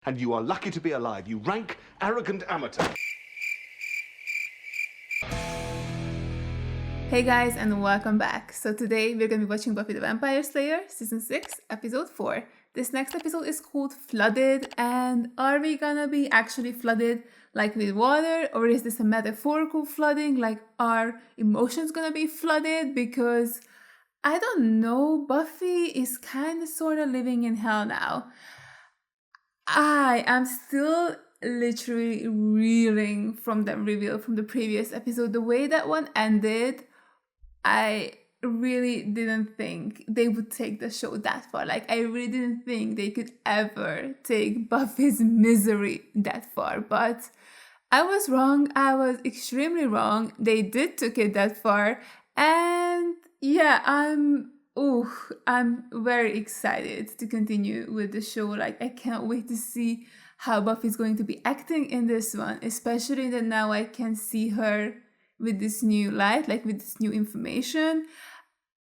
And you are lucky to be alive, you rank, arrogant amateur. Hey guys, and welcome back. So today we're going to be watching Buffy the Vampire Slayer, Season 6, Episode 4. This next episode is called Flooded, and are we gonna be actually flooded like with water, or is this a metaphorical flooding? Like, are emotions gonna be flooded? Because I don't know, Buffy is kind of sort of living in hell now. I am still literally reeling from that reveal from the previous episode. The way that one ended, I really didn't think they would take the show that far. Like, I really didn't think they could ever take Buffy's misery that far. But I was wrong. I was extremely wrong. They did took it that far. And yeah, I'm very excited to continue with the show. Like, I can't wait to see how Buffy's going to be acting in this one, especially that now I can see her with this new light, like with this new information.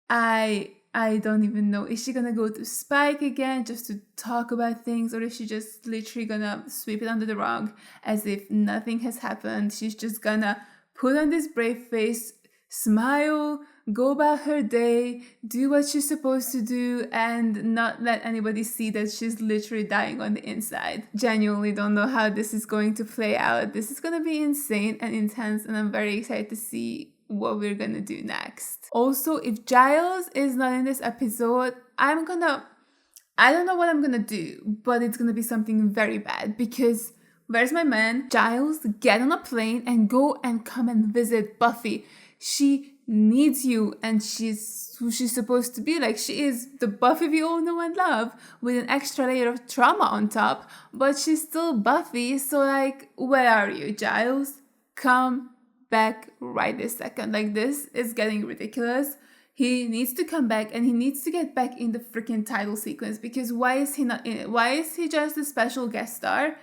I don't even know. Is she gonna go to Spike again just to talk about things, or is she just literally gonna sweep it under the rug as if nothing has happened? She's just gonna put on this brave face, smile, go about her day, do what she's supposed to do, and not let anybody see that she's literally dying on the inside. Genuinely don't know how this is going to play out. This is gonna be insane and intense, and I'm very excited to see what we're gonna do next. Also, if Giles is not in this episode, I don't know what I'm gonna do, but it's gonna be something very bad, because where's my man? Giles, get on a plane and go and come and visit Buffy. She needs you, and she's who she's supposed to be. Like, she is the Buffy we all know and love, with an extra layer of trauma on top, but she's still Buffy. So, like, where are you, Giles? Come back right this second. Like, this is getting ridiculous. He needs to come back, and he needs to get back in the freaking title sequence, because why is he not in it? Why is he just a special guest star?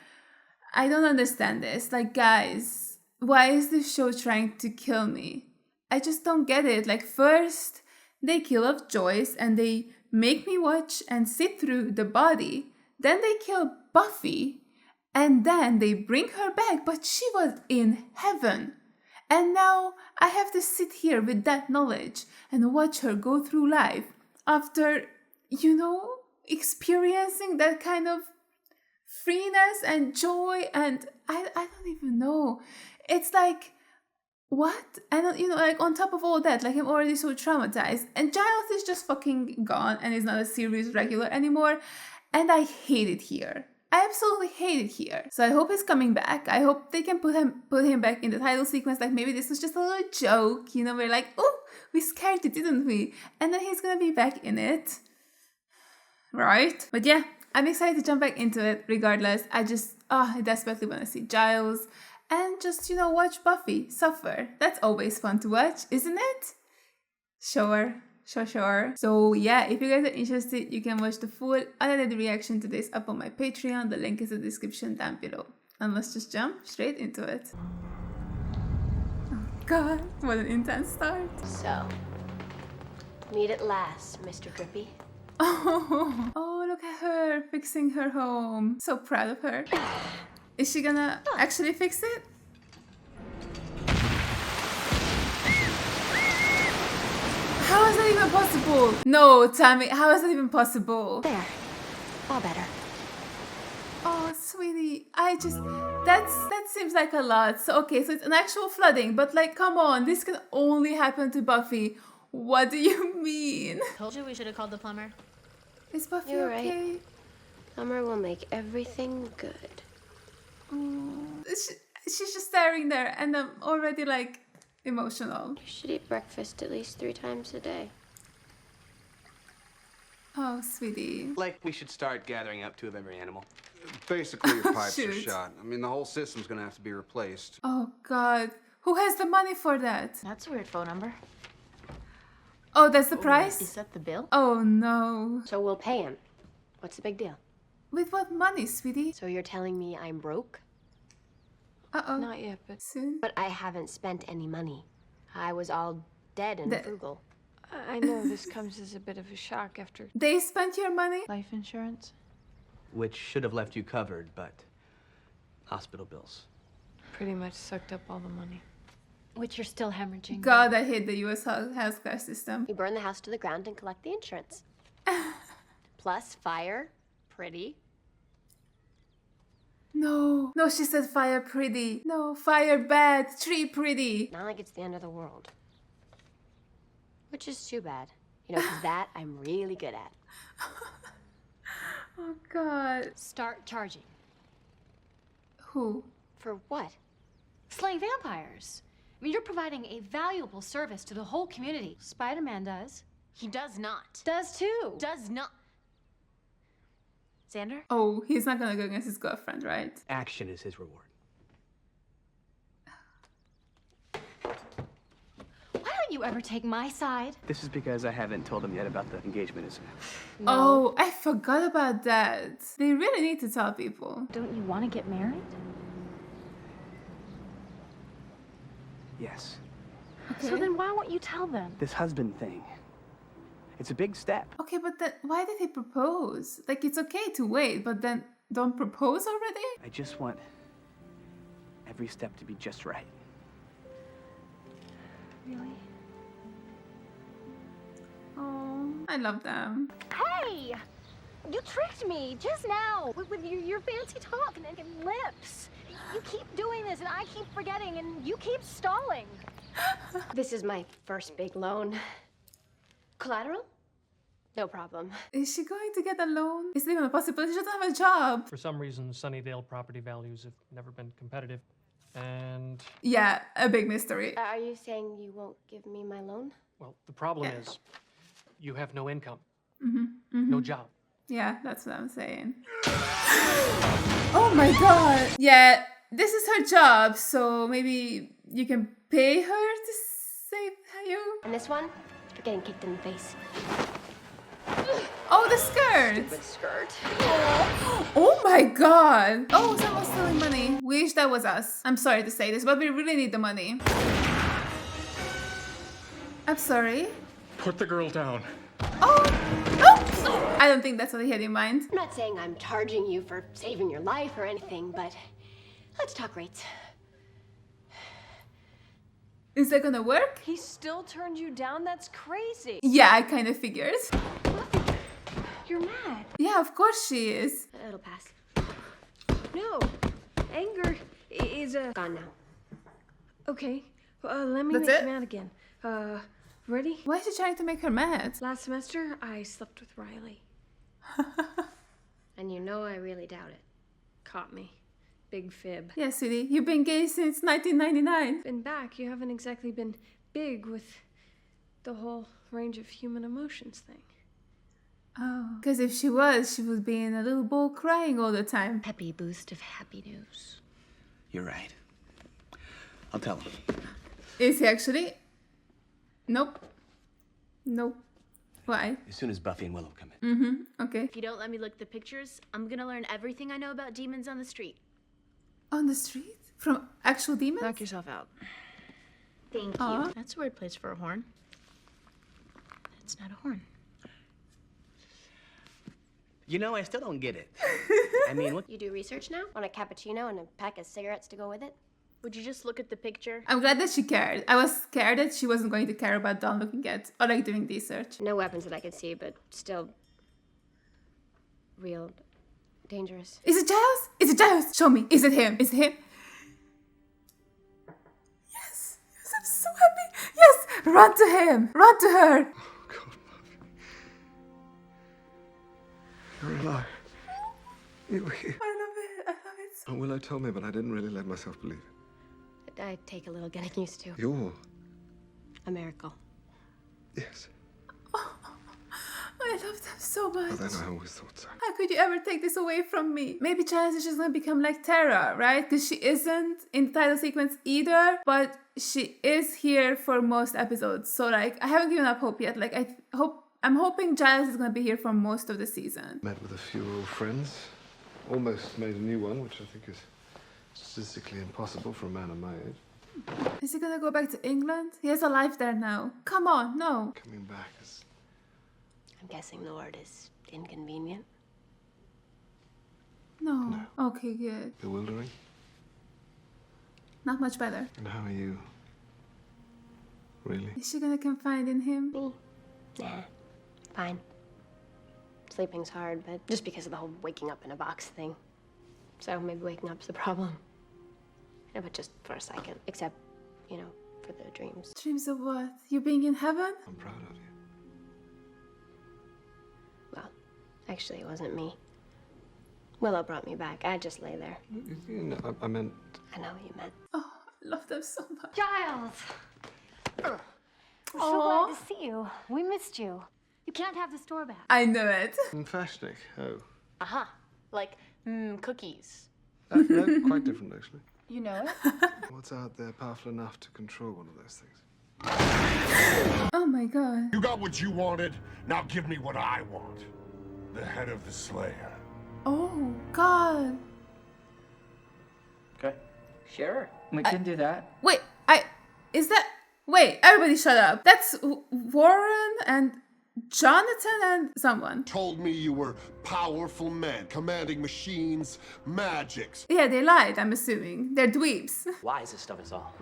I don't understand this. Like, guys, why is this show trying to kill me? I just don't get it. Like, first they kill off Joyce and they make me watch and sit through the body. Then they kill Buffy and then they bring her back, but she was in heaven. And now I have to sit here with that knowledge and watch her go through life after, experiencing that kind of freeness and joy. And I don't even know. It's like, what? And like, on top of all that, like, I'm already so traumatized, and Giles is just fucking gone and is not a series regular anymore, and I hate it here. I absolutely hate it here. So I hope he's coming back. I hope they can put him back in the title sequence. Like, maybe this was just a little joke, we're like, oh, we scared you, didn't we? And then he's gonna be back in it, right? But yeah, I'm excited to jump back into it regardless. I desperately want to see Giles and just, watch Buffy suffer. That's always fun to watch, isn't it? Sure. So yeah, if you guys are interested, you can watch the full unedited reaction to this up on my Patreon. The link is in the description down below. And let's just jump straight into it. Oh god, what an intense start. So, meet at last, Mr. Drippy. Oh, look at her fixing her home. So proud of her. Is she gonna actually fix it? How is that even possible? No, Tammy, how is that even possible? There. All better. Oh, sweetie, that seems like a lot. So, okay, so it's an actual flooding, but like, come on, this can only happen to Buffy. What do you mean? Told you we should have called the plumber. Is Buffy You're okay? right. Plumber will make everything good. She's just staring there, and I'm already like emotional. You should eat breakfast at least 3 times a day. Oh, sweetie. Like, we should start gathering up 2 of every animal. Basically, your pipes are Shoot. shot. I mean, the whole system's gonna have to be replaced. Oh god, who has the money for that? That's a weird phone number. Oh, that's the price? Is that the bill? Oh no. So we'll pay him. What's the big deal? With what money, sweetie? So you're telling me I'm broke? Uh-oh. Not yet, but Soon. But I haven't spent any money. I was all dead and frugal. I know this comes as a bit of a shock after They spent your money? life insurance. which should have left you covered, but hospital bills. Pretty much sucked up all the money. Which you're still hemorrhaging. God, I hate the US healthcare system. We burn the house to the ground and collect the insurance. Plus fire, pretty. No, no, she said fire pretty. No, fire bad, tree pretty. Not like it's the end of the world. Which is too bad. You know, because that I'm really good at. Oh God. Start charging. Who? For what? Slaying vampires. I mean, you're providing a valuable service to the whole community. Spider-Man does. He does not. Does too. Does not. Xander? Oh, he's not gonna go against his girlfriend, right? Action is his reward. Why don't you ever take my side? This is because I haven't told him yet about the engagement, isn't it? Oh, I forgot about that. They really need to tell people. Don't you want to get married? Yes. Okay. So then why won't you tell them? This husband thing. It's a big step. Okay, but then why did he propose? Like, it's okay to wait, but then don't propose already? I just want every step to be just right. Really? Oh, I love them. Hey! You tricked me just now with your fancy talk and lips. You keep doing this and I keep forgetting and you keep stalling. This is my first big loan. Collateral? No problem. Is she going to get a loan? Is it even a possibility? She doesn't have a job. For some reason, Sunnydale property values have never been competitive. And, Yeah, a big mystery. Are you saying you won't give me my loan? well, the problem is you have no income, Mm-hmm. no job. Yeah, that's what I'm saying. Oh my God. Yeah, this is her job, so maybe you can pay her to save you. And this one? You're getting kicked in the face. Oh, the skirt. With skirt. Oh my God. Oh, someone's stealing money. Wish that was us. I'm sorry to say this, but we really need the money. I'm sorry. Put the girl down. Oh, oops. I don't think that's what he had in mind. I'm not saying I'm charging you for saving your life or anything, but let's talk rates. Is that gonna work? He still turned you down? That's crazy. Yeah, I kind of figured. You're mad. Yeah, of course she is. It'll pass. No. Anger is a... Gone now. Okay. Let me That's make it? you mad again. Ready? Why is she trying to make her mad? Last semester, I slept with Riley. And you know I really doubt it. Caught me. Big fib. Yeah, sweetie, you've been gay since 1999. Been back, you haven't exactly been big with the whole range of human emotions thing. Oh, because if she was, she would be in a little bowl crying all the time. Peppy boost of happy news. You're right. I'll tell him. Is he actually? Nope. Nope. Why? As soon as Buffy and Willow come in. Okay. If you don't let me look at the pictures, I'm gonna learn everything I know about demons on the street. On the street? From actual demons? Knock yourself out. Thank Aw. you. That's a weird place for a horn. It's not a horn. You know, I still don't get it. I mean, what? You do research now? Want a cappuccino and a pack of cigarettes to go with it? Would you just look at the picture? I'm glad that she cared. I was scared that she wasn't going to care about Dawn looking at or like doing research. No weapons that I could see, but still real dangerous. Is it Giles? Is it Giles? Show me. Is it him? Is it him? Yes. Yes, I'm so happy. Yes. Run to him. Run to her. Oh, God, Buffy. You're alive. You're here. I love it. I love it. Oh, Willow told me, but I didn't really let myself believe it. I take a little getting used to. You're... A miracle. Yes. I love them so much. But then I always thought so. How could you ever take this away from me? Maybe Giles is just gonna become like Tara, right? Because she isn't in the title sequence either, but she is here for most episodes. So like, I haven't given up hope yet. Like, I'm hoping Giles is gonna be here for most of the season. Met with a few old friends. Almost made a new one, which I think is statistically impossible for a man of my age. Is he gonna go back to England? He has a life there now. Come on, no. Coming back is... I'm guessing the word is inconvenient. No. Okay, good. Bewildering? Not much better. And how are you? Really? Is she gonna confide in him? Me? Nah. Fine. Sleeping's hard, but just because of the whole waking up in a box thing. So maybe waking up's the problem. Yeah, but just for a second. Except, you know, for the dreams. Dreams of what? You being in heaven? I'm proud of you. Well, actually, it wasn't me. Willow brought me back. I just lay there. You know, I meant... I know what you meant. Oh, I love them so much. Giles! We're so glad to see you. We missed you. You can't have the store back. I knew it. Fashioning. Oh. Aha. Like, cookies. No, quite different, actually. You know it? What's out there powerful enough to control one of those things? Oh my god. You got what you wanted. Now give me what I want. The head of the Slayer. Oh god. Okay. Sure. We can do that. Wait, is that... Wait, everybody shut up. That's Warren and Jonathan and someone. Told me you were powerful men, commanding machines, magics. Yeah, they lied, I'm assuming. They're dweebs. Why is this stuff us all?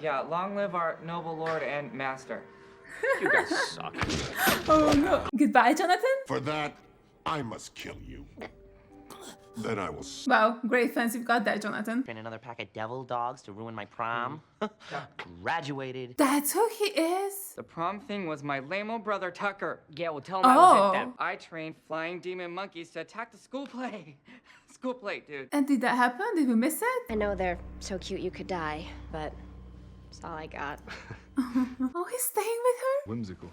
Yeah, long live our noble lord and master. You guys suck. Oh no. Goodbye, Jonathan? For that, I must kill you. Then I will... Wow, great fans you've got there, Jonathan. Train another pack of devil dogs to ruin my prom. Graduated. That's who he is? The prom thing was my lame-o brother Tucker. Yeah, well, tell him I was in Oh. them. I trained flying demon monkeys to attack the school play. School play, dude. And did that happen? Did we miss it? I know they're so cute you could die, but that's all I got. Oh, he's staying with her? Whimsical.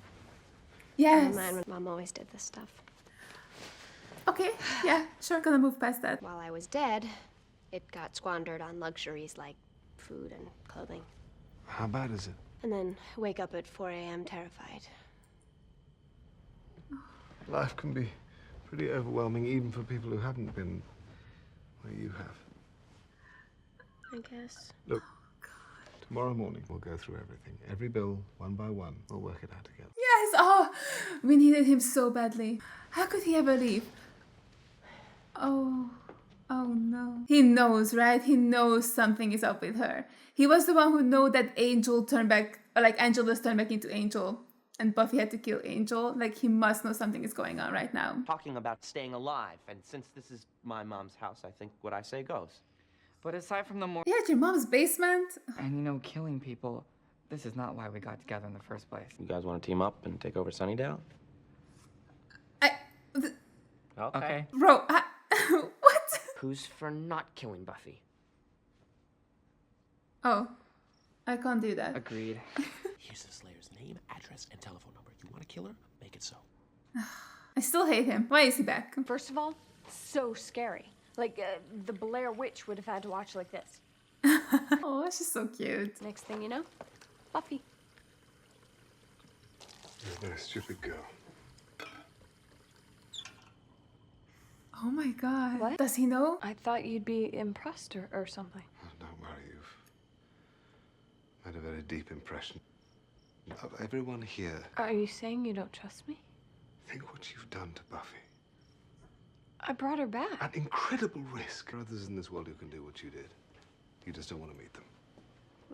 Yes. Mom always did this stuff. Okay, yeah, sure. Gonna move past that. While I was dead, it got squandered on luxuries like food and clothing. How bad is it? And then wake up at 4 a.m. terrified. Life can be pretty overwhelming, even for people who haven't been where you have. I guess. Look, tomorrow morning we'll go through everything. Every bill, one by one. We'll work it out together. Yes, oh, we needed him so badly. How could he ever leave? Oh no. He knows, right? He knows something is up with her. He was the one who knew that Angel turned back, or like Angelus turned back into Angel, and Buffy had to kill Angel. Like, he must know something is going on right now. Talking about staying alive, and since this is my mom's house, I think what I say goes. But aside from the more... Yeah, your mom's basement. And you know, killing people, this is not why we got together in the first place. You guys want to team up and take over Sunnydale? Okay. Bro, what? Who's for not killing Buffy? Oh, I can't do that. Agreed. Here's the Slayer's name, address, and telephone number. You want to kill her? Make it so. I still hate him. Why is he back? First of all, so scary. Like, the Blair Witch would have had to watch like this. Oh, she's so cute. Next thing you know, Buffy. You're a very stupid girl. Oh my god. What? Does he know? I thought you'd be impressed or something. Oh, don't worry, you've made a very deep impression. Of everyone here, Are you saying you don't trust me? think what you've done to Buffy. I brought her back. At incredible risk. There are others in this world who can do what you did. You just don't want to meet them.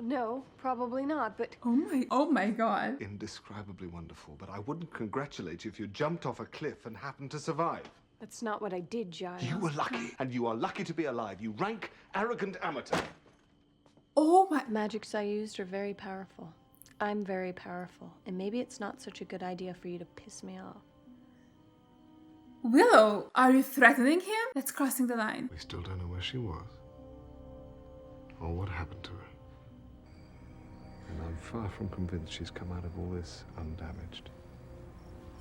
No, probably not, but Oh my god. Indescribably wonderful, but I wouldn't congratulate you if you jumped off a cliff and happened to survive. that's not what I did, Giles. You were lucky, and you are lucky to be alive. You rank arrogant amateur. Oh my... Magics I used are very powerful. I'm very powerful, and maybe it's not such a good idea for you to piss me off. Willow, are you threatening him? That's crossing the line. We still don't know where she was, or what happened to her. And I'm far from convinced she's come out of all this undamaged.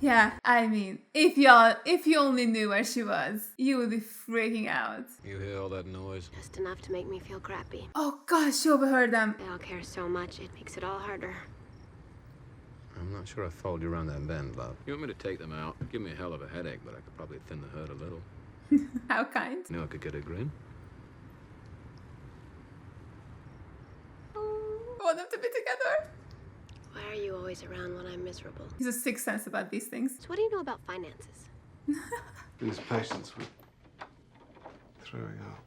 Yeah, I mean, if you only knew where she was, you would be freaking out. You hear all that noise? Just enough to make me feel crappy. Oh gosh, she overheard them. They all care so much, it makes it all harder. I'm not sure I followed you around that bend, love. You want me to take them out? Give me a hell of a headache, but I could probably thin the herd a little. How kind. You know I could get a grin? I want them to be together. Why are you always around when I'm miserable? He's a sixth sense about these things. So what do you know about finances? Lose patience with throwing up.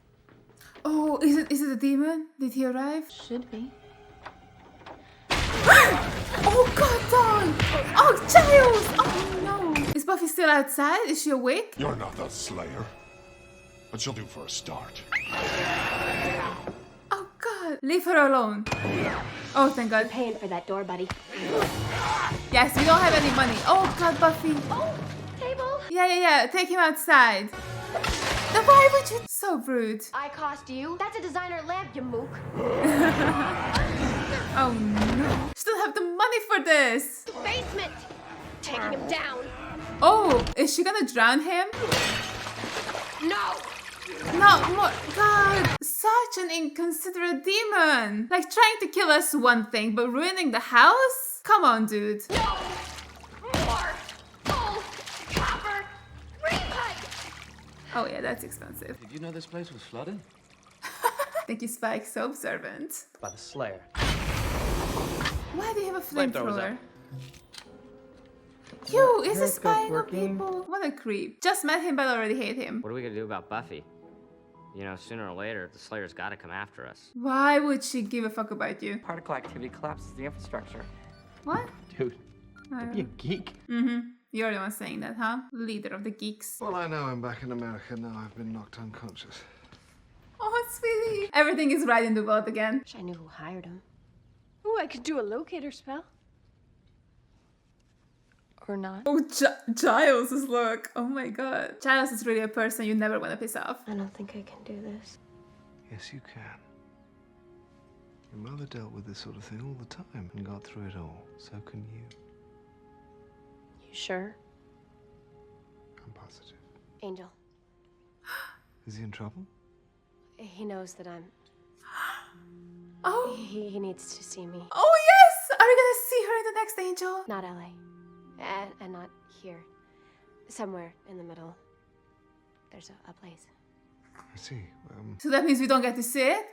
Oh, is it a demon? Did he arrive? Should be. Oh god, Dawn! Oh, Giles! Oh no! Is Buffy still outside? Is she awake? You're not the Slayer. But she'll do for a start. Oh god! Leave her alone. Oh, thank god. You're paying for that door, buddy. Yes, we don't have any money. Oh god, Buffy. Oh, table. Yeah. Take him outside. Then why would you? So rude. I cost you. That's a designer lamp, you mook. Oh no. She don't have the money for this. Basement. Taking him down. Oh, is she gonna drown him? No. No, more. God, such an inconsiderate demon. Like trying to kill us one thing, but ruining the house? Come on, dude. No. More. Full. Copper. Repipe. Oh yeah, that's expensive. Did you know this place was flooded? Thank you, Spike. So observant. By the Slayer. Why do you have a Flamethrower's flamethrower? up. You, is a spy on people? What a creep. Just met him, but already hate him. What are we gonna do about Buffy? You know, sooner or later, the Slayer's gotta come after us. Why would she give a fuck about you? Particle activity collapses the infrastructure. What? Dude, don't be a geek. You're the one saying that, huh? Leader of the geeks. Well, I know I'm back in America now. I've been knocked unconscious. Oh, sweetie. Everything is right in the world again. Wish I knew who hired him. Ooh, I could do a locator spell. Or not. Oh, Giles's look. Oh my god. Giles is really a person you never want to piss off. I don't think I can do this. Yes, you can. Your mother dealt with this sort of thing all the time and got through it all. So can you. You sure? I'm positive. Angel. Is he in trouble? He knows that I'm... Oh. He needs to see me. Oh, yes! Are we gonna see her in the next Angel? Not LA. And not here. Somewhere in the middle. There's a place. I see. So that means we don't get to see it?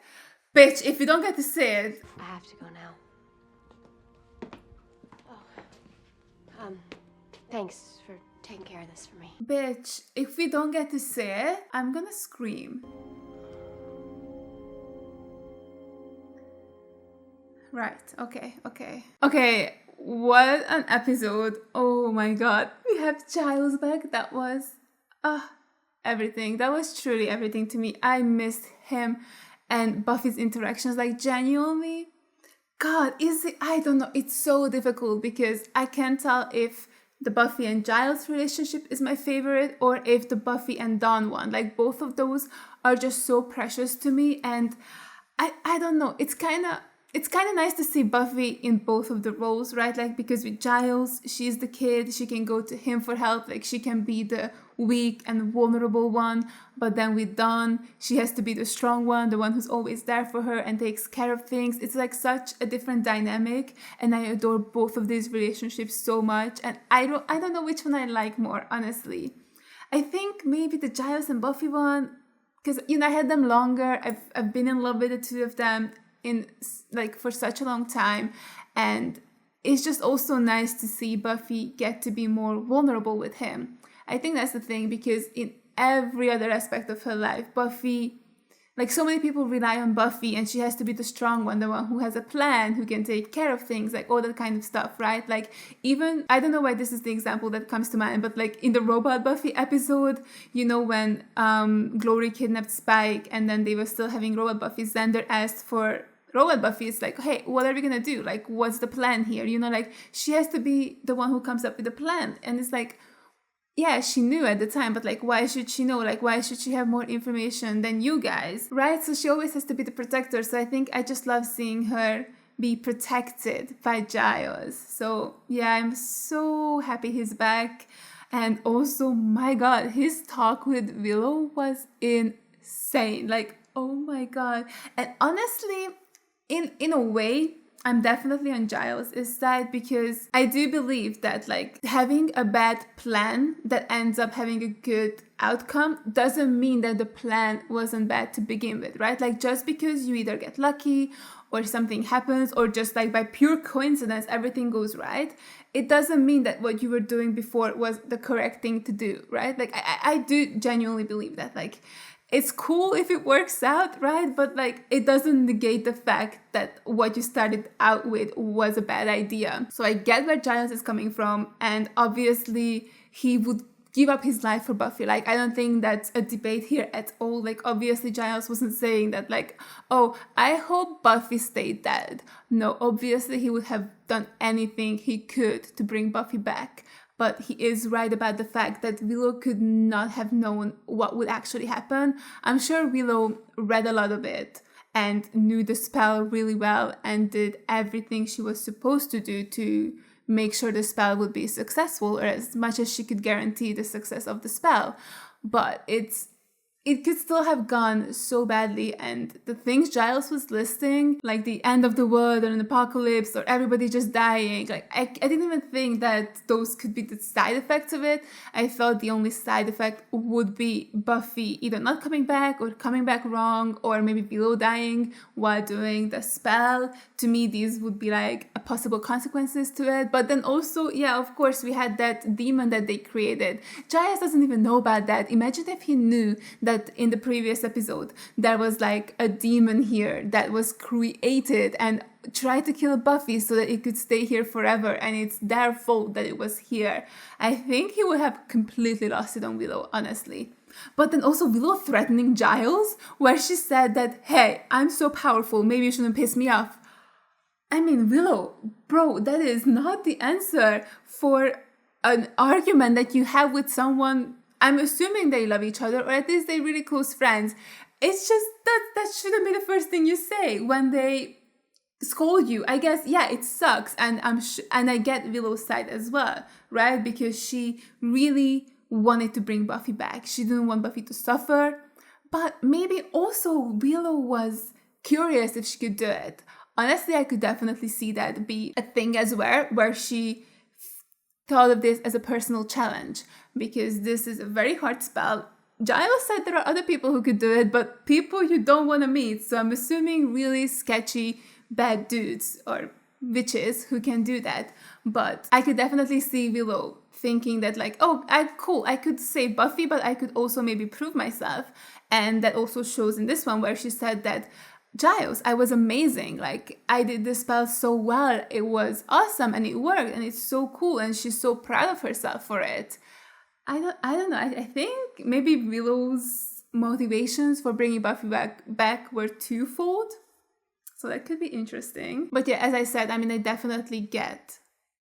Bitch, if we don't get to see it... I have to go now. Oh. Thanks for taking care of this for me. Bitch, if we don't get to see it, I'm gonna scream. Right, okay, what an episode. Oh my god, we have Giles back. That was everything. That was truly everything to me. I missed him and Buffy's interactions, like genuinely. God, I don't know, it's so difficult because I can't tell if the Buffy and Giles relationship is my favorite or if the Buffy and Dawn one. Like both of those are just so precious to me, and I don't know, it's kind of nice to see Buffy in both of the roles, right? Like, because with Giles, she's the kid, she can go to him for help, like she can be the weak and vulnerable one, but then with Dawn, she has to be the strong one, the one who's always there for her and takes care of things. It's like such a different dynamic, and I adore both of these relationships so much, and I don't know which one I like more, honestly. I think maybe the Giles and Buffy one, because, you know, I had them longer, I've been in love with the two of them in like for such a long time, and it's just also nice to see Buffy get to be more vulnerable with him. I think that's the thing, because in every other aspect of her life, Buffy, like so many people rely on Buffy and she has to be the strong one, the one who has a plan, who can take care of things, like all that kind of stuff, right? Like even, I don't know why this is the example that comes to mind, but like in the Robot Buffy episode, you know, when Glory kidnapped Spike and then they were still having Robot Buffy, Xander asked for Robot Buffy. Is like, hey, what are we gonna do? Like, what's the plan here? You know, like she has to be the one who comes up with a plan. And it's like, yeah, she knew at the time, but like, why should she know? Like, why should she have more information than you guys, right? So she always has to be the protector. So I think I just love seeing her be protected by Giles. So yeah, I'm so happy he's back. And also, my God, his talk with Willow was insane. Like, oh my God. And honestly, in a way, I'm definitely on Giles' side, because I do believe that like having a bad plan that ends up having a good outcome doesn't mean that the plan wasn't bad to begin with, right? Like just because you either get lucky or something happens or just like by pure coincidence everything goes right, it doesn't mean that what you were doing before was the correct thing to do, right? Like I do genuinely believe that, like it's cool if it works out, right? But like, it doesn't negate the fact that what you started out with was a bad idea. So I get where Giles is coming from, and obviously he would give up his life for Buffy. Like, I don't think that's a debate here at all. Like, obviously Giles wasn't saying that like, oh, I hope Buffy stayed dead. No, obviously he would have done anything he could to bring Buffy back. But he is right about the fact that Willow could not have known what would actually happen. I'm sure Willow read a lot of it and knew the spell really well and did everything she was supposed to do to make sure the spell would be successful, or as much as she could guarantee the success of the spell. But it could still have gone so badly, and the things Giles was listing, like the end of the world or an apocalypse or everybody just dying, like I didn't even think that those could be the side effects of it. I thought the only side effect would be Buffy either not coming back or coming back wrong, or maybe Willow dying while doing the spell. To me, these would be like possible consequences to it. But then also, yeah, of course, we had that demon that they created. Giles doesn't even know about that. Imagine if he knew that in the previous episode there was like a demon here that was created and tried to kill Buffy so that it could stay here forever, and it's their fault that it was here. I think he would have completely lost it on Willow, honestly. But then also Willow threatening Giles, where she said that, hey, I'm so powerful, maybe you shouldn't piss me off. I mean, Willow, bro, that is not the answer for an argument that you have with someone. I'm assuming they love each other, or at least they're really close friends. It's just that shouldn't be the first thing you say when they scold you. I guess, yeah, it sucks, and I get Willow's side as well, right? Because she really wanted to bring Buffy back. She didn't want Buffy to suffer, but maybe also Willow was curious if she could do it. Honestly, I could definitely see that be a thing as well, where she thought of this as a personal challenge, because this is a very hard spell. Giles said there are other people who could do it, but people you don't want to meet. So I'm assuming really sketchy, bad dudes or witches who can do that. But I could definitely see Willow thinking that like, oh, cool, I could save Buffy, but I could also maybe prove myself. And that also shows in this one where she said that, Giles, I was amazing. Like, I did this spell so well. It was awesome and it worked and it's so cool, and she's so proud of herself for it. I don't know. I think maybe Willow's motivations for bringing Buffy back were twofold. So that could be interesting. But yeah, as I said, I mean, I definitely get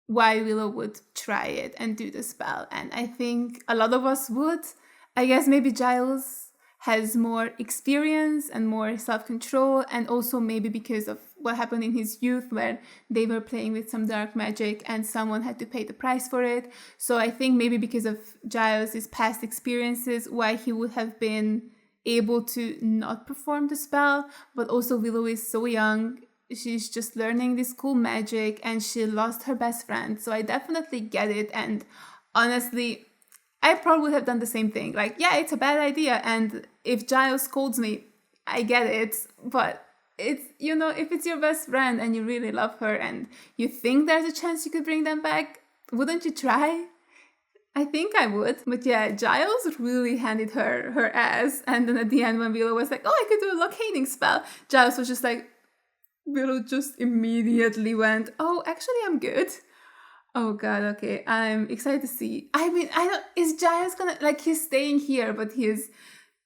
why Willow would try it and do the spell. And I think a lot of us would. I guess maybe Giles has more experience and more self-control, and also maybe because of what happened in his youth where they were playing with some dark magic and someone had to pay the price for it. So I think maybe because of Giles' past experiences, why he would have been able to not perform the spell. But also Willow is so young, she's just learning this cool magic, and she lost her best friend. So I definitely get it, and honestly, I probably would have done the same thing. Like, yeah, it's a bad idea, and if Giles scolds me, I get it, but it's, you know, if it's your best friend and you really love her and you think there's a chance you could bring them back, wouldn't you try? I think I would. But yeah, Giles really handed her ass, and then at the end when Willow was like, oh, I could do a locating spell, Giles was just like, Willow just immediately went, oh, actually I'm good. Oh god, okay, I'm excited to see. I mean, is Giles gonna, like, he's staying here, but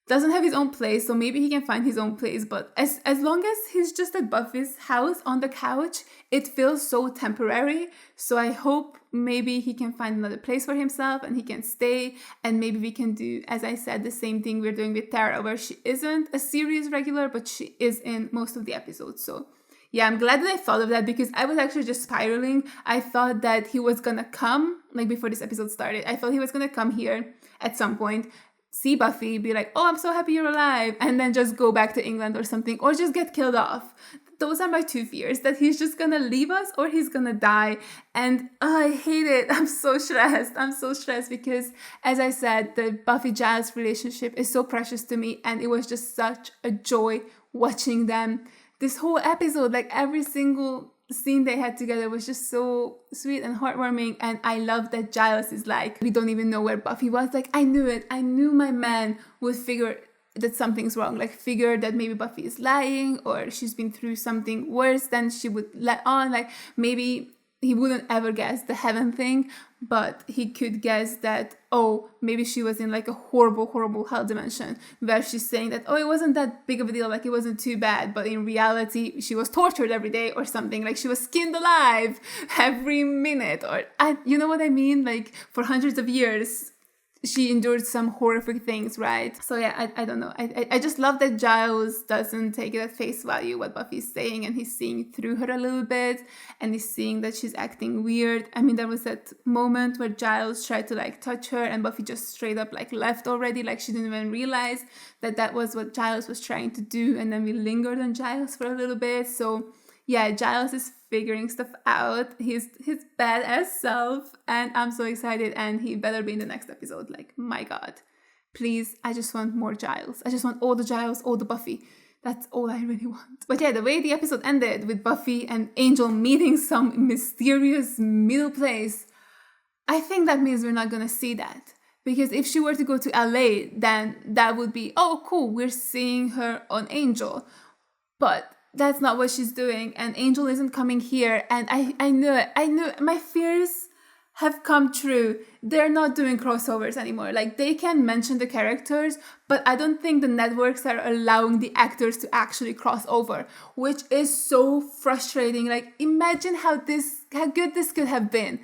doesn't have his own place, so maybe he can find his own place, but as long as he's just at Buffy's house on the couch, it feels so temporary. So I hope maybe he can find another place for himself and he can stay, and maybe we can do, as I said, the same thing we're doing with Tara, where she isn't a series regular, but she is in most of the episodes. So yeah, I'm glad that I thought of that, because I was actually just spiraling. I thought that he was gonna come, like before this episode started, I thought he was gonna come here at some point, see Buffy, be like, oh, I'm so happy you're alive, and then just go back to England or something, or just get killed off. Those are my two fears, that he's just gonna leave us or he's gonna die. And I hate it. I'm so stressed because, as I said, the Buffy-Giles relationship is so precious to me, and it was just such a joy watching them. This whole episode, like every single scene they had together was just so sweet and heartwarming. And I love that Giles is like, we don't even know where Buffy was. Like, I knew it. I knew my man would figure that something's wrong, like figure that maybe Buffy is lying or she's been through something worse than she would let on. Like maybe he wouldn't ever guess the heaven thing, but he could guess that, oh, maybe she was in like a horrible, horrible hell dimension where she's saying that, oh, it wasn't that big of a deal, like it wasn't too bad, but in reality, she was tortured every day or something, like she was skinned alive every minute, or you know what I mean? Like for hundreds of years, she endured some horrific things, right? So yeah, I don't know. I just love that Giles doesn't take it at face value what Buffy's saying, and he's seeing through her a little bit, and he's seeing that she's acting weird. I mean, there was that moment where Giles tried to like touch her, and Buffy just straight up like left already, like she didn't even realize that that was what Giles was trying to do, and then we lingered on Giles for a little bit. So yeah, Giles is figuring stuff out, his badass self, and I'm so excited, and he better be in the next episode. Like, my god, please, I just want more Giles. I just want all the Giles, all the Buffy. That's all I really want. But yeah, the way the episode ended with Buffy and Angel meeting some mysterious middle place, I think that means we're not gonna see that. Because if she were to go to LA, then that would be, oh cool, we're seeing her on Angel. But that's not what she's doing, and Angel isn't coming here, and I knew my fears have come true. They're not doing crossovers anymore. Like, they can mention the characters, but I don't think the networks are allowing the actors to actually cross over, which is so frustrating. Like, imagine how good this could have been.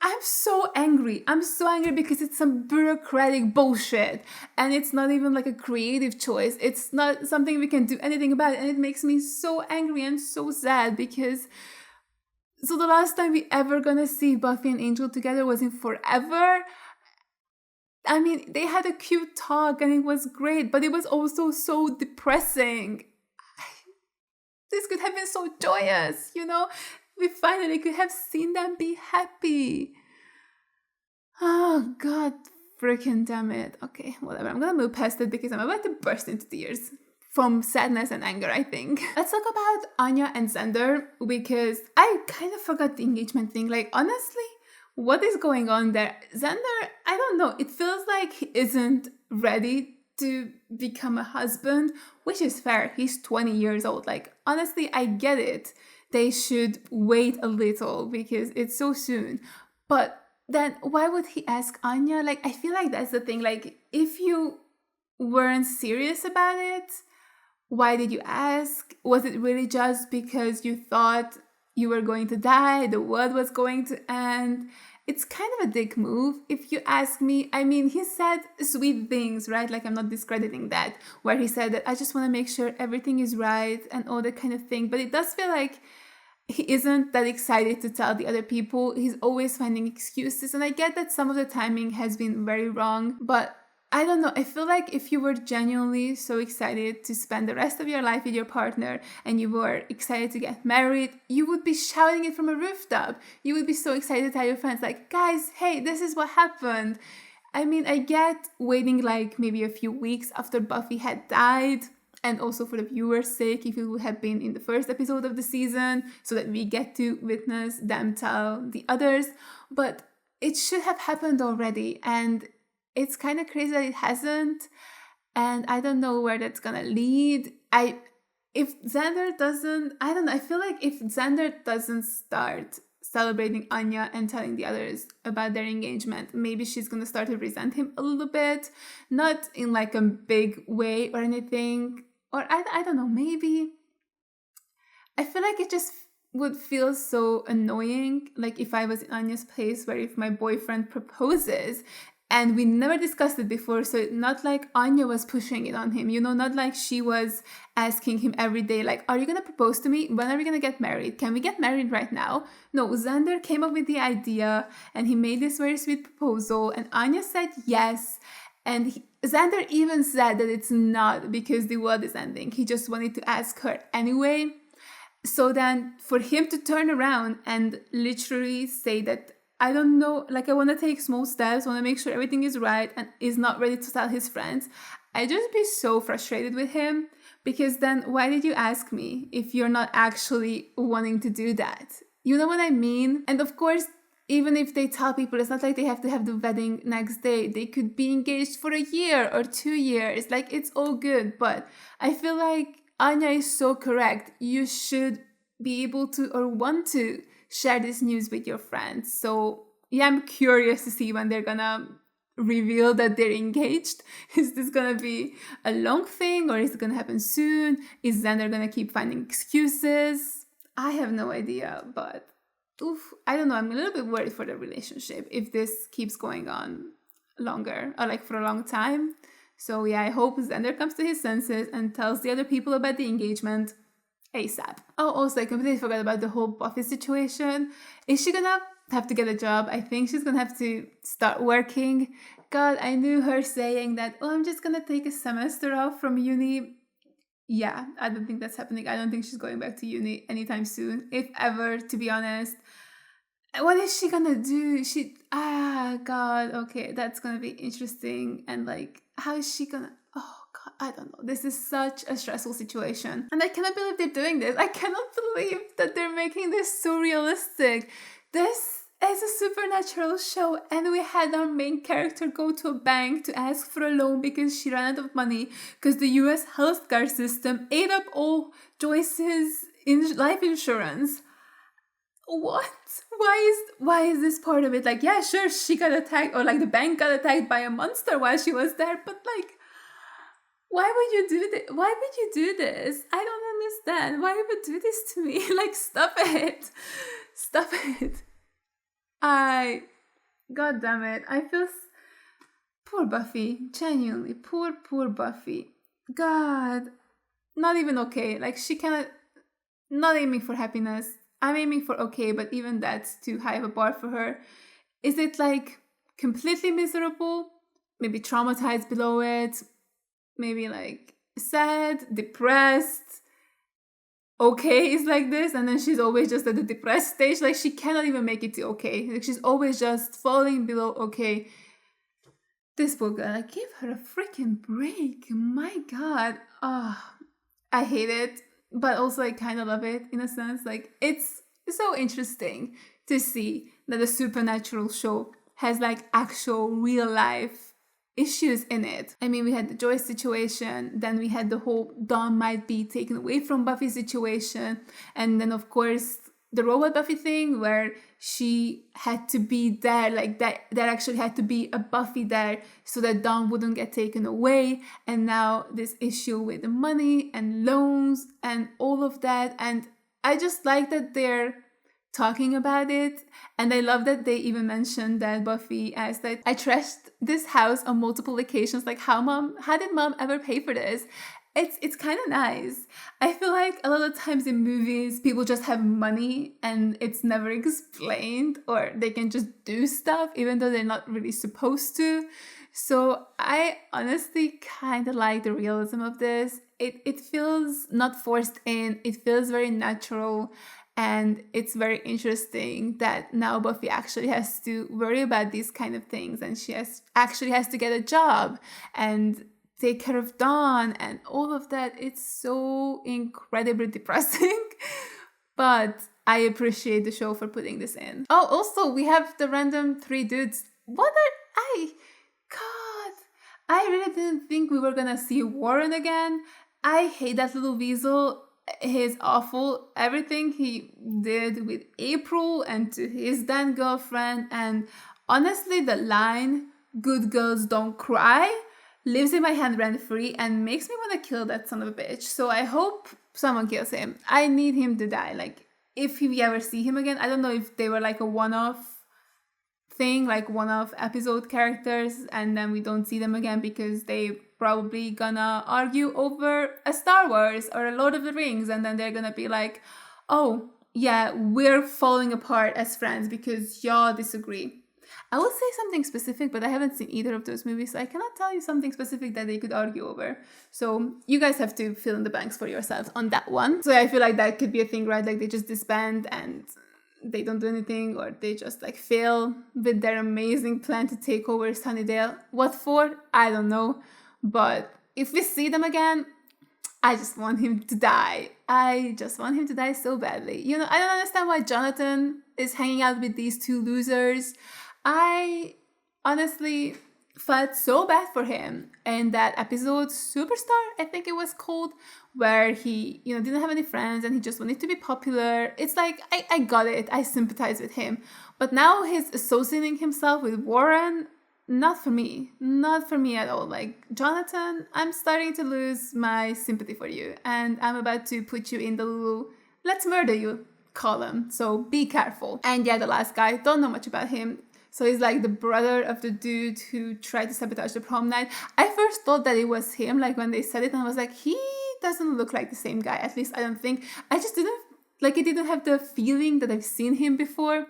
I'm so angry. I'm so angry because it's some bureaucratic bullshit, and it's not even like a creative choice. It's not something we can do anything about, and it makes me so angry and so sad because so the last time we ever gonna see Buffy and Angel together was in forever. I mean, they had a cute talk and it was great, but it was also so depressing. This could have been so joyous, you know? We finally could have seen them be happy. Oh, God, freaking damn it. Okay, whatever. I'm gonna move past it because I'm about to burst into tears from sadness and anger, I think. Let's talk about Anya and Xander, because I kind of forgot the engagement thing. Like, honestly, what is going on there? Xander, I don't know. It feels like he isn't ready to become a husband, which is fair. He's 20 years old. Like, honestly, I get it. They should wait a little because it's so soon. But then why would he ask Anya? Like, I feel like that's the thing. Like, if you weren't serious about it, why did you ask? Was it really just because you thought you were going to die, the world was going to end? It's kind of a dick move, if you ask me. I mean, he said sweet things, right? Like, I'm not discrediting that, where he said that I just want to make sure everything is right and all that kind of thing. But it does feel like he isn't that excited to tell the other people. He's always finding excuses. And I get that some of the timing has been very wrong, but I don't know. I feel like if you were genuinely so excited to spend the rest of your life with your partner and you were excited to get married, you would be shouting it from a rooftop. You would be so excited to tell your friends, like, guys, hey, this is what happened. I mean, I get waiting like maybe a few weeks after Buffy had died, and also for the viewer's sake, if it would have been in the first episode of the season, so that we get to witness them tell the others. But it should have happened already, and it's kind of crazy that it hasn't, and I don't know where that's gonna lead. If Xander doesn't, I don't know, I feel like if Xander doesn't start celebrating Anya and telling the others about their engagement, maybe she's gonna start to resent him a little bit, not in like a big way or anything, or I don't know, maybe. I feel like it just would feel so annoying, like if I was in Anya's place, where if my boyfriend proposes, and we never discussed it before, so not like Anya was pushing it on him, you know, not like she was asking him every day, like, are you gonna propose to me? When are we gonna get married? Can we get married right now? No, Xander came up with the idea, and he made this very sweet proposal, and Anya said yes, and Xander even said that it's not because the world is ending. He just wanted to ask her anyway. So then for him to turn around and literally say that, I don't know, like, I want to take small steps, want to make sure everything is right, and is not ready to tell his friends, I just be so frustrated with him, because then why did you ask me if you're not actually wanting to do that? You know what I mean? And of course, even if they tell people, it's not like they have to have the wedding next day. They could be engaged for a year or 2 years. Like, it's all good. But I feel like Anya is so correct. You should be able to or want to share this news with your friends. So yeah, I'm curious to see when they're gonna reveal that they're engaged. Is this gonna be a long thing, or is it gonna happen soon? Is Xander gonna keep finding excuses? I have no idea, but I don't know. I'm a little bit worried for the relationship if this keeps going on longer or like for a long time. So yeah, I hope Xander comes to his senses and tells the other people about the engagement ASAP. Oh, also, I completely forgot about the whole Buffy situation. Is she gonna have to get a job? I think she's gonna have to start working. God, I knew her saying that, oh, I'm just gonna take a semester off from uni. Yeah, I don't think that's happening. I don't think she's going back to uni anytime soon, if ever, to be honest. What is she gonna do? God, okay, that's gonna be interesting. And like, how is she gonna, oh God, I don't know. This is such a stressful situation. And I cannot believe they're doing this. I cannot believe that they're making this so realistic. This is a supernatural show, and we had our main character go to a bank to ask for a loan because she ran out of money because the US healthcare system ate up all Joyce's life insurance. What? Why is this part of it? Like, yeah, sure, she got attacked, or like the bank got attacked by a monster while she was there, but like, why would you do this? Why would you do this? I don't understand. Why would you do this to me? Like, stop it. Stop it. God damn it. I feel poor Buffy. Genuinely, poor Buffy. God. Not even okay. Like, she cannot, not aiming for happiness. I'm aiming for okay, but even that's too high of a bar for her. Is it like completely miserable? Maybe traumatized below it? Maybe like sad, depressed? Okay is like this, and then she's always just at the depressed stage. Like, she cannot even make it to okay. Like, she's always just falling below okay. This poor girl, like, give her a freaking break. My God. I hate it, but also I kind of love it in a sense. Like, it's so interesting to see that a supernatural show has like actual real life issues in it. I mean, we had the Joyce situation, then we had the whole Dawn might be taken away from Buffy situation, and then of course the robot Buffy thing where she had to be there, like that there actually had to be a Buffy there so that Dawn wouldn't get taken away, and now this issue with the money and loans and all of that. And I just like that they're talking about it, and I love that they even mentioned that Buffy asked that I trashed this house on multiple occasions, like how did mom ever pay for this? It's kind of nice. I feel like a lot of times in movies people just have money and it's never explained, or they can just do stuff even though they're not really supposed to. So I honestly kind of like the realism of this. It feels not forced in, it feels very natural. And it's very interesting that now Buffy actually has to worry about these kind of things, and she actually has to get a job and take care of Dawn and all of that. It's so incredibly depressing, but I appreciate the show for putting this in. Oh, also, we have the random 3 dudes. I really didn't think we were gonna see Warren again. I hate that little weasel. He's awful. Everything he did with April and to his then girlfriend, and honestly the line "good girls don't cry" lives in my hand rent free and makes me want to kill that son of a bitch. So I hope someone kills him. I need him to die. Like, if we ever see him again, I don't know if they were like a one-off thing, like one-off episode characters, and then we don't see them again because they probably gonna argue over a Star Wars or a Lord of the Rings, and then they're gonna be like, oh yeah, we're falling apart as friends because y'all disagree. I would say something specific, but I haven't seen either of those movies, so I cannot tell you something specific that they could argue over. So you guys have to fill in the blanks for yourselves on that one. So I feel like that could be a thing, right? Like, they just disband and they don't do anything, or they just like fail with their amazing plan to take over Sunnydale. What for? I don't know. But if we see them again, I just want him to die. I just want him to die so badly. You know, I don't understand why Jonathan is hanging out with these two losers. I honestly felt so bad for him in that episode, Superstar, I think it was called, where he, didn't have any friends and he just wanted to be popular. It's like, I got it, I sympathize with him. But now he's associating himself with Warren. Not for me at all. Like, Jonathan, I'm starting to lose my sympathy for you, and I'm about to put you in the little let's murder you column, so be careful. And yeah, the last guy, don't know much about him. So he's like the brother of the dude who tried to sabotage the prom night. I first thought that it was him, like when they said it, and I was like, he doesn't look like the same guy. At least I don't think. I just didn't have the feeling that I've seen him before.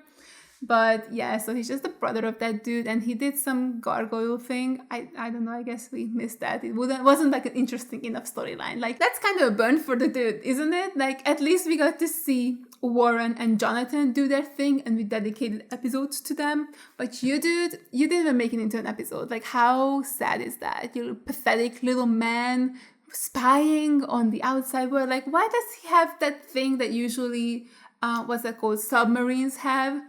But yeah, so he's just the brother of that dude, and he did some gargoyle thing. I don't know, I guess we missed that. It wasn't like an interesting enough storyline. Like, that's kind of a burn for the dude, isn't it? Like, at least we got to see Warren and Jonathan do their thing, and we dedicated episodes to them. But you, dude, you didn't even make it into an episode. Like, how sad is that? You're a pathetic little man spying on the outside world. Like, why does he have that thing that usually, what's that called, submarines have?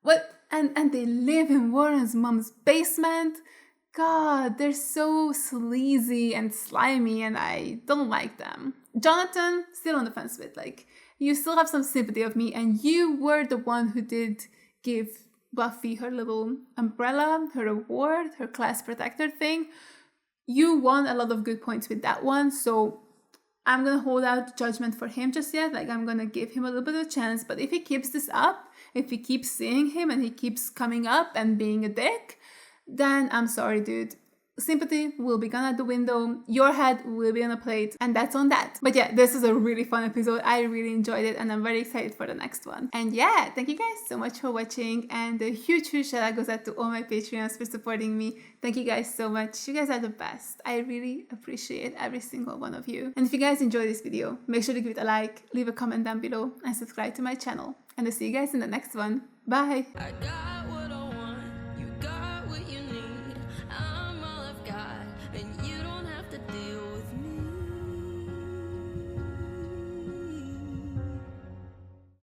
What? And they live in Warren's mom's basement? God, they're so sleazy and slimy, and I don't like them. Jonathan, still on the fence with, like, you still have some sympathy of me, and you were the one who did give Buffy her little umbrella, her award, her class protector thing. You won a lot of good points with that one, so I'm gonna hold out judgment for him just yet. Like, I'm gonna give him a little bit of a chance, but if he keeps this up, if we keep seeing him and he keeps coming up and being a dick, then I'm sorry, dude. Sympathy will be gone out the window. Your head will be on a plate, and that's on that. But yeah, this is a really fun episode. I really enjoyed it, and I'm very excited for the next one. And yeah, thank you guys so much for watching, and a huge shout out goes out to all my Patreons for supporting me. Thank you guys so much. You guys are the best. I really appreciate every single one of you. And if you guys enjoyed this video, make sure to give it a like, leave a comment down below, and subscribe to my channel. And I'll see you guys in the next one. Bye!